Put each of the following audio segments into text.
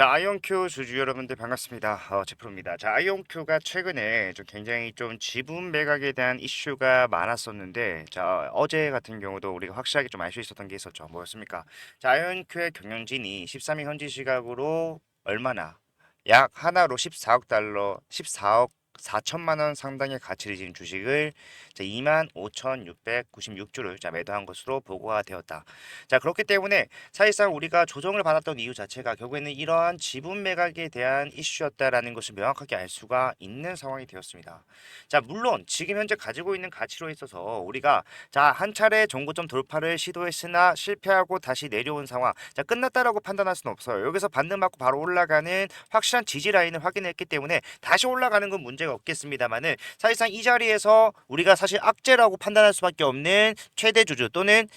자, 아이온큐 주주 여러분들 반갑습니다. 제프로입니다. 자, 아이온큐가 최근에 좀 굉장히 좀 지분 매각에 대한 이슈가 많았었는데, 자, 어제 같은 경우도 우리가 확실하게 좀 알 수 있었던 게 있었죠. 뭐였습니까? 자, 아이온큐의 경영진이 13일 현지 시각으로 얼마나 약 하나로 14억 달러, 14억 4천만 원 상당의 가치를 지닌 주식을 25,696주를 매도한 것으로 보고가 되었다. 자, 그렇기 때문에 사실상 우리가 조정을 받았던 이유 자체가 결국에는 이러한 지분 매각에 대한 이슈였다라는 것을 명확하게 알 수가 있는 상황이 되었습니다. 자, 물론 지금 현재 가지고 있는 가치로 있어서 우리가 한 차례 정고점 돌파를 시도했으나 실패하고 다시 내려온 상황. 자, 끝났다라고 판단할 수는 없어요. 여기서 반등 맞고 바로 올라가는 확실한 지지 라인을 확인했기 때문에 다시 올라가는 건 문제가 없겠습니다만은 사실상 이 자리에서 우리가 사실 악재라고 판단할 수밖에 없는 최대 주주 또는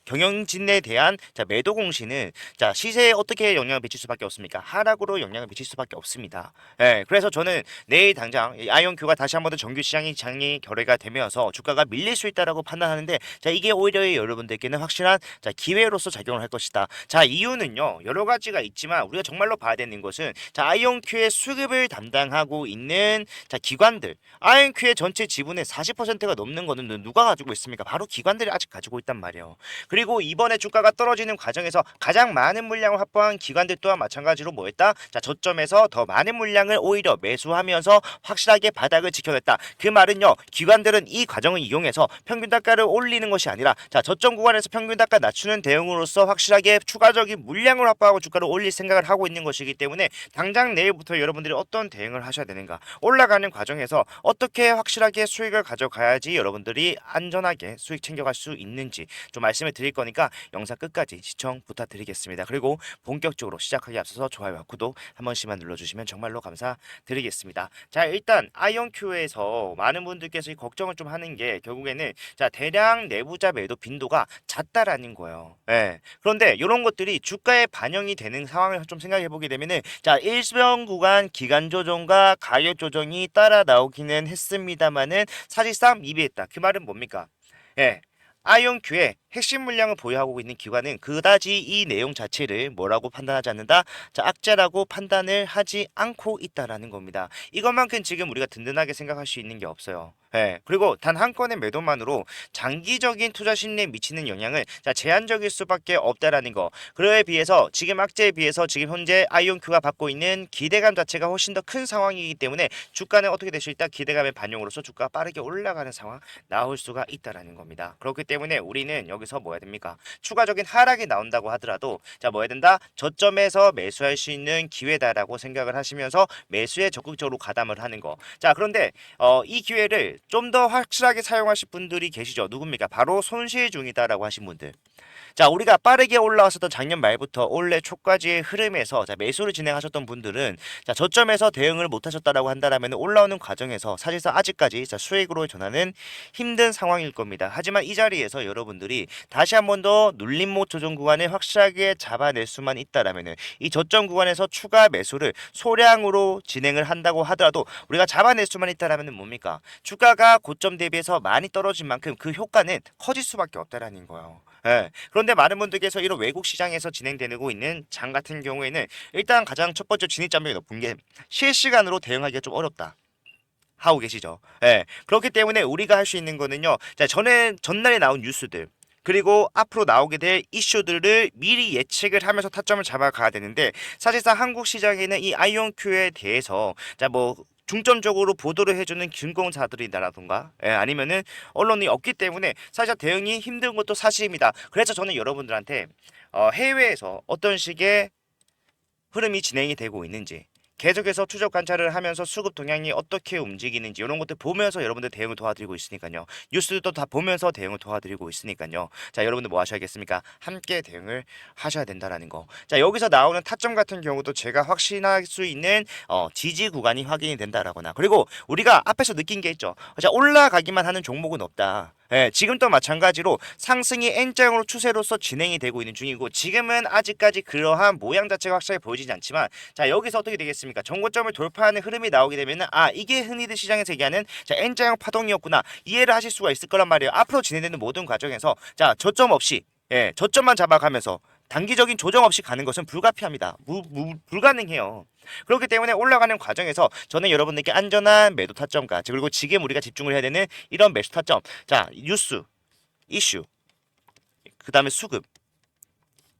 경영진에 대한 매도 공시는 시세에 어떻게 영향을 미칠 수밖에 없습니까? 하락으로 영향을 미칠 수밖에 없습니다. 예, 그래서 저는 내일 당장 아이온큐가 다시 한번 더 정규 시장이 결회가 되면서 주가가 밀릴 수 있다라고 판단하는데 이게 오히려 여러분들께는 확실한 기회로서 작용을 할 것이다. 자, 이유는요 여러 가지가 있지만 우리가 정말로 봐야 되는 것은 아이온큐의 수급을 담당하고 있는 기관들, 아이온큐의 전체 지분의 40%가 넘는 거는 누가 가지고 있습니까? 바로 기관들이 아직 가지고 있단 말이에요. 그리고 이번에 주가가 떨어지는 과정에서 가장 많은 물량을 확보한 기관들 또한 마찬가지로 뭐했다? 저점에서 더 많은 물량을 오히려 매수하면서 확실하게 바닥을 지켜냈다. 그 말은요, 기관들은 이 과정을 이용해서 평균 단가를 올리는 것이 아니라 저점 구간에서 평균 단가 낮추는 대응으로서 확실하게 추가적인 물량을 확보하고 주가를 올릴 생각을 하고 있는 것이기 때문에 당장 내일부터 여러분들이 어떤 대응을 하셔야 되는가, 올라가는 과정에서 어떻게 확실하게 수익을 가져가야지 여러분들이 안전하게 수익 챙겨갈 수 있는지 좀 말씀을 드릴 거니까 영상 끝까지 시청 부탁드리겠습니다. 그리고 본격적으로 시작하기 앞서서 좋아요와 구독 한 번씩만 눌러주시면 정말로 감사드리겠습니다. 자, 일단 아이온큐에서 많은 분들께서 이 걱정을 좀 하는 게 결국에는 대량 내부자 매도 빈도가 잦다라는 거예요. 예. 그런데 이런 것들이 주가에 반영이 되는 상황을 좀 생각해 보게 되면은 일정 구간 기간 조정과 가격 조정이 따라 나오기는 했습니다만은 사실상 미비했다. 그 말은 뭡니까? 예. 아이온큐의 핵심 물량을 보유하고 있는 기관은 그다지 이 내용 자체를 뭐라고 판단하지 않는다? 악재라고 판단을 하지 않고 있다라는 겁니다. 이것만큼 지금 우리가 든든하게 생각할 수 있는 게 없어요. 예. 그리고 단 한 건의 매도만으로 장기적인 투자 심리에 미치는 영향은 제한적일 수밖에 없다라는 거. 그에 비해서 지금 악재에 비해서 지금 현재 아이온큐가 받고 있는 기대감 자체가 훨씬 더 큰 상황이기 때문에 주가는 어떻게 될 수 있다? 기대감의 반영으로서 주가가 빠르게 올라가는 상황 나올 수가 있다라는 겁니다. 그렇기 때문에 우리는 여기서 뭐 해야 됩니까? 추가적인 하락이 나온다고 하더라도 뭐 해야 된다? 저점에서 매수할 수 있는 기회다라고 생각을 하시면서 매수에 적극적으로 가담을 하는 거. 그런데 이 기회를 좀 더 확실하게 사용하실 분들이 계시죠. 누굽니까? 바로 손실 중이다라고 하신 분들. 우리가 빠르게 올라왔었던 작년 말부터 올해 초까지의 흐름에서 매수를 진행하셨던 분들은 저점에서 대응을 못 하셨다라고 한다라면 올라오는 과정에서 사실상 아직까지 수익으로 전하는 힘든 상황일 겁니다. 하지만 이 자리에서 여러분들이 다시 한 번 더 눌림목 조정 구간을 확실하게 잡아낼 수만 있다라면 이 저점 구간에서 추가 매수를 소량으로 진행을 한다고 하더라도 우리가 잡아낼 수만 있다라면 뭡니까? 주가가 고점 대비해서 많이 떨어진 만큼 그 효과는 커질 수밖에 없다라는 거예요. 예. 그런데 많은 분들께서 이런 외국 시장에서 진행되고 있는 장 같은 경우에는 일단 가장 첫 번째 진입장벽이 높은 게 실시간으로 대응하기가 좀 어렵다 하고 계시죠. 예. 그렇기 때문에 우리가 할 수 있는 거는요. 전날에 나온 뉴스들 그리고 앞으로 나오게 될 이슈들을 미리 예측을 하면서 타점을 잡아가야 되는데 사실상 한국 시장에는 이 아이온큐에 대해서 중점적으로 보도를 해주는 증권사들이라던가 아니면은 언론이 없기 때문에 사실 대응이 힘든 것도 사실입니다. 그래서 저는 여러분들한테 해외에서 어떤 식의 흐름이 진행이 되고 있는지 계속해서 추적 관찰을 하면서 수급 동향이 어떻게 움직이는지 이런 것들 보면서 여러분들 대응을 도와드리고 있으니까요. 뉴스도 다 보면서 대응을 도와드리고 있으니까요. 여러분들 뭐 하셔야겠습니까? 함께 대응을 하셔야 된다라는 거. 여기서 나오는 타점 같은 경우도 제가 확신할 수 있는 지지 구간이 확인이 된다라거나 그리고 우리가 앞에서 느낀 게 있죠. 올라가기만 하는 종목은 없다. 예, 지금도 마찬가지로 상승이 N장으로 추세로서 진행이 되고 있는 중이고 지금은 아직까지 그러한 모양 자체가 확실하게 보이지는 않지만 여기서 어떻게 되겠습니까? 정고점을 돌파하는 흐름이 나오게 되면은 이게 흔히들 시장에서 얘기하는 N자형 파동이었구나 이해를 하실 수가 있을 거란 말이에요. 앞으로 진행되는 모든 과정에서 저점 없이 저점만 잡아가면서 단기적인 조정 없이 가는 것은 불가피합니다. 불가능해요. 그렇기 때문에 올라가는 과정에서 저는 여러분들께 안전한 매도 타점과 그리고 지금 우리가 집중을 해야 되는 이런 매수 타점, 자 뉴스, 이슈, 그 다음에 수급,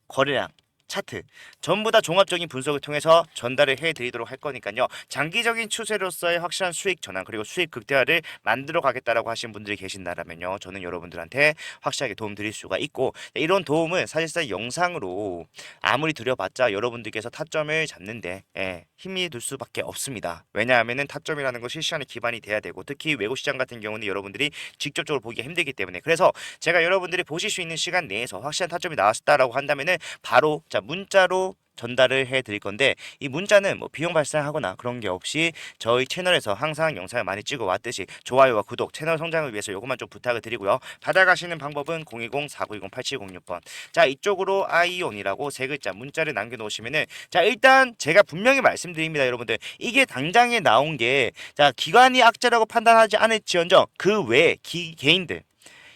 거래량, 차트 전부 다 종합적인 분석을 통해서 전달을 해드리도록 할 거니까요. 장기적인 추세로서의 확실한 수익 전환 그리고 수익 극대화를 만들어 가겠다라고 하신 분들이 계신다면요. 저는 여러분들한테 확실하게 도움 드릴 수가 있고 이런 도움은 사실상 영상으로 아무리 드려봤자 여러분들께서 타점을 잡는데 힘이 들 수밖에 없습니다. 왜냐하면은 타점이라는 건 실시간에 기반이 돼야 되고 특히 외국 시장 같은 경우는 여러분들이 직접적으로 보기가 힘들기 때문에 그래서 제가 여러분들이 보실 수 있는 시간 내에서 확실한 타점이 나왔다라고 한다면은 바로 자 문자로 전달을 해 드릴 건데 이 문자는 뭐 비용 발생하거나 그런 게 없이 저희 채널에서 항상 영상을 많이 찍어 왔듯이 좋아요와 구독 채널 성장을 위해서 요것만 좀 부탁을 드리고요. 받아가시는 방법은 010-4920-8706번 자 이쪽으로 아이온이라고 세 글자 문자를 남겨 놓으시면은 자 일단 제가 분명히 말씀드립니다. 여러분들 이게 당장에 나온 게 자 기관이 악재라고 판단하지 않을지언정 그 외 개인들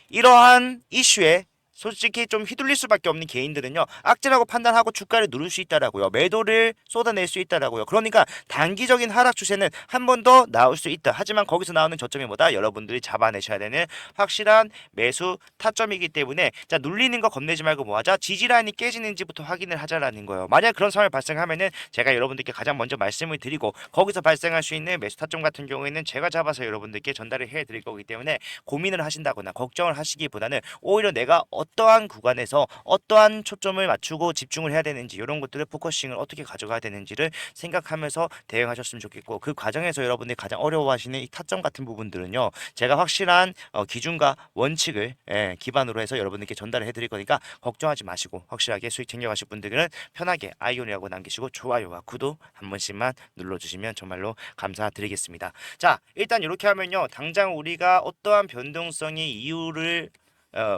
이러한 이슈에 솔직히 좀 휘둘릴 수밖에 없는 개인들은요 악재라고 판단하고 주가를 누를 수 있다라고요. 매도를 쏟아낼 수 있다라고요. 그러니까 단기적인 하락 추세는 한 번 더 나올 수 있다. 하지만 거기서 나오는 저점이 뭐다? 여러분들이 잡아내셔야 되는 확실한 매수 타점이기 때문에 자 눌리는 거 겁내지 말고 뭐하자? 지지라인이 깨지는지부터 확인을 하자라는 거예요. 만약 그런 상황이 발생하면은 제가 여러분들께 가장 먼저 말씀을 드리고 거기서 발생할 수 있는 매수 타점 같은 경우에는 제가 잡아서 여러분들께 전달을 해드릴 거기 때문에 고민을 하신다거나 걱정을 하시기보다는 오히려 내가 어떠한 구간에서 어떠한 초점을 맞추고 집중을 해야 되는지 이런 것들을 포커싱을 어떻게 가져가야 되는지를 생각하면서 대응하셨으면 좋겠고 그 과정에서 여러분들이 가장 어려워하시는 이 타점 같은 부분들은요 제가 확실한 기준과 원칙을 기반으로 해서 여러분들께 전달을 해드릴 거니까 걱정하지 마시고 확실하게 수익 챙겨가실 분들은 편하게 아이온이라고 남기시고 좋아요와 구독 한 번씩만 눌러주시면 정말로 감사드리겠습니다. 자 일단 이렇게 하면요 당장 우리가 어떠한 변동성의 이유를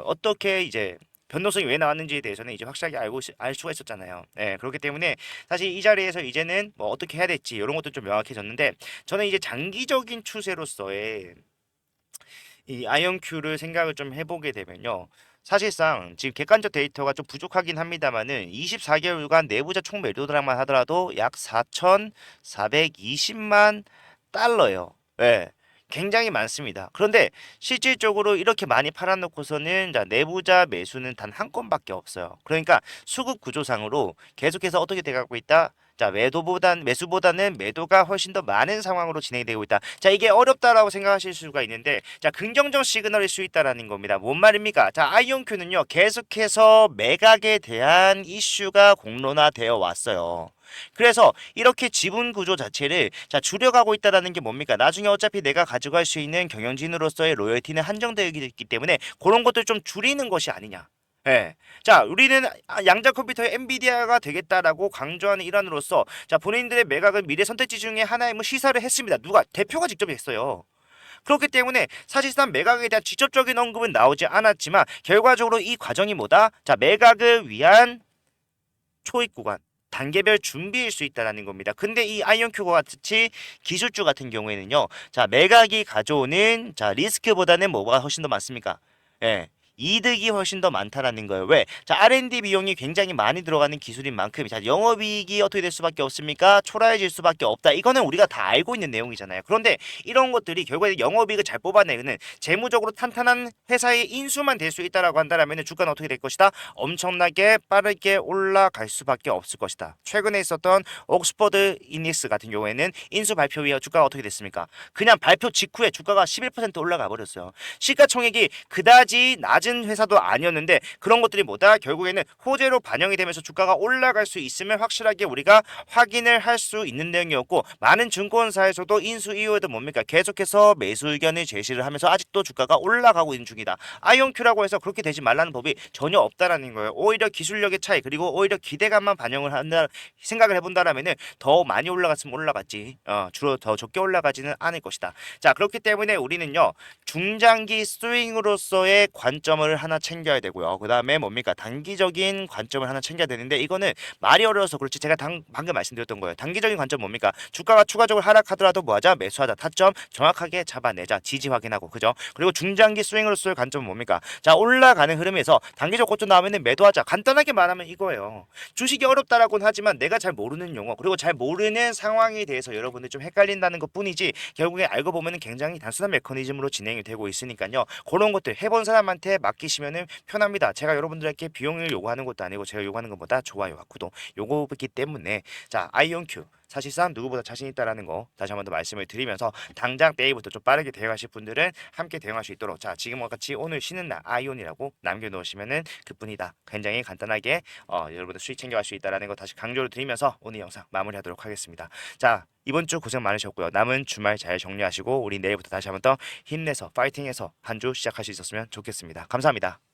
어떻게 이제 변동성이 왜 나왔는지에 대해서는 이제 확실하게 알 수가 있었잖아요. 그렇기 때문에 사실 이 자리에서 이제는 뭐 어떻게 해야 될지 이런 것도 좀 명확해졌는데 저는 이제 장기적인 추세로서의 이 아이언큐를 생각을 좀 해보게 되면요. 사실상 지금 객관적 데이터가 좀 부족하긴 합니다만은 24개월간 내부자 총 매도량만 하더라도 약 4,420만 달러예요. 굉장히 많습니다. 그런데 실질적으로 이렇게 많이 팔아놓고서는 자, 내부자 매수는 단 한 건밖에 없어요. 그러니까 수급 구조상으로 계속해서 어떻게 돼가고 있다? 자, 매수보다는 매도가 훨씬 더 많은 상황으로 진행이 되고 있다. 자, 이게 어렵다라고 생각하실 수가 있는데, 자, 긍정적 시그널일 수 있다라는 겁니다. 뭔 말입니까? 자, 아이온큐는요, 계속해서 매각에 대한 이슈가 공론화되어 왔어요. 그래서 이렇게 지분 구조 자체를 자 줄여가고 있다라는 게 뭡니까? 나중에 어차피 내가 가져갈 수 있는 경영진으로서의 로열티는 한정되어 있기 때문에 그런 것들 좀 줄이는 것이 아니냐. 자, 우리는 양자 컴퓨터의 엔비디아가 되겠다라고 강조하는 일환으로서 자 본인들의 매각을 미래 선택지 중에 하나의 뭐 시사를 했습니다. 누가 대표가 직접 했어요. 그렇기 때문에 사실상 매각에 대한 직접적인 언급은 나오지 않았지만 결과적으로 이 과정이 뭐다? 자 매각을 위한 초입 구간. 단계별 준비일 수 있다라는 겁니다. 근데 이 아이언큐와 같이 기술주 같은 경우에는요. 자, 매각이 가져오는 자, 리스크보다는 뭐가 훨씬 더 많습니까? 이득이 훨씬 더 많다라는 거예요. 왜? 자, R&D 비용이 굉장히 많이 들어가는 기술인 만큼 자, 영업이익이 어떻게 될 수밖에 없습니까? 초라해질 수밖에 없다. 이거는 우리가 다 알고 있는 내용이잖아요. 그런데 이런 것들이 결국에 영업이익을 잘 뽑아내는 재무적으로 탄탄한 회사의 인수만 될 수 있다라고 한다면 주가는 어떻게 될 것이다? 엄청나게 빠르게 올라갈 수밖에 없을 것이다. 최근에 있었던 옥스퍼드 인닉스 같은 경우에는 인수 발표 이후 주가가 어떻게 됐습니까? 그냥 발표 직후에 주가가 11% 올라가 버렸어요. 시가총액이 그다지 낮은 회사도 아니었는데 그런 것들이 뭐다? 결국에는 호재로 반영이 되면서 주가가 올라갈 수 있으면 확실하게 우리가 확인을 할 수 있는 내용이었고 많은 증권사에서도 인수 이후에도 뭡니까? 계속해서 매수 의견을 제시를 하면서 아직도 주가가 올라가고 있는 중이다. 아이온큐라고 해서 그렇게 되지 말라는 법이 전혀 없다라는 거예요. 오히려 기술력의 차이 그리고 오히려 기대감만 반영을 한다 생각을 해본다라면은 더 많이 올라갔으면 올라갔지 주로 더 적게 올라가지는 않을 것이다. 자 그렇기 때문에 우리는요 중장기 스윙으로서의 관점 관점을 하나 챙겨야 되고요. 그 다음에 뭡니까? 단기적인 관점을 하나 챙겨야 되는데 이거는 말이 어려워서 그렇지 제가 방금 말씀드렸던 거예요. 단기적인 관점 뭡니까? 주가가 추가적으로 하락하더라도 뭐하자? 매수하자. 타점 정확하게 잡아내자. 지지 확인하고 그죠? 그리고 중장기 스윙으로서의 관점은 뭡니까? 자, 올라가는 흐름에서 단기적 고점 나오면은 매도하자. 간단하게 말하면 이거예요. 주식이 어렵다라고는 하지만 내가 잘 모르는 용어 그리고 잘 모르는 상황에 대해서 여러분들 좀 헷갈린다는 것 뿐이지 결국에 알고 보면은 굉장히 단순한 메커니즘으로 진행이 되고 있으니까요. 그런 것들 해본 사람한테 맡기시면은 편합니다. 제가 여러분들에게 비용을 요구하는 것도 아니고 제가 요구하는 것보다 좋아요와 구독 요거기 때문에 자 아이온큐 사실상 누구보다 자신 있다라는 거 다시 한 번 더 말씀을 드리면서 당장 내일부터 좀 빠르게 대응하실 분들은 함께 대응할 수 있도록 자 지금과 같이 오늘 쉬는 날 아이온이라고 남겨놓으시면은 그뿐이다. 굉장히 간단하게 여러분들 수익 챙겨갈 수 있다라는 거 다시 강조를 드리면서 오늘 영상 마무리하도록 하겠습니다. 자 이번 주 고생 많으셨고요. 남은 주말 잘 정리하시고 우리 내일부터 다시 한 번 더 힘내서 파이팅해서 한 주 시작할 수 있었으면 좋겠습니다. 감사합니다.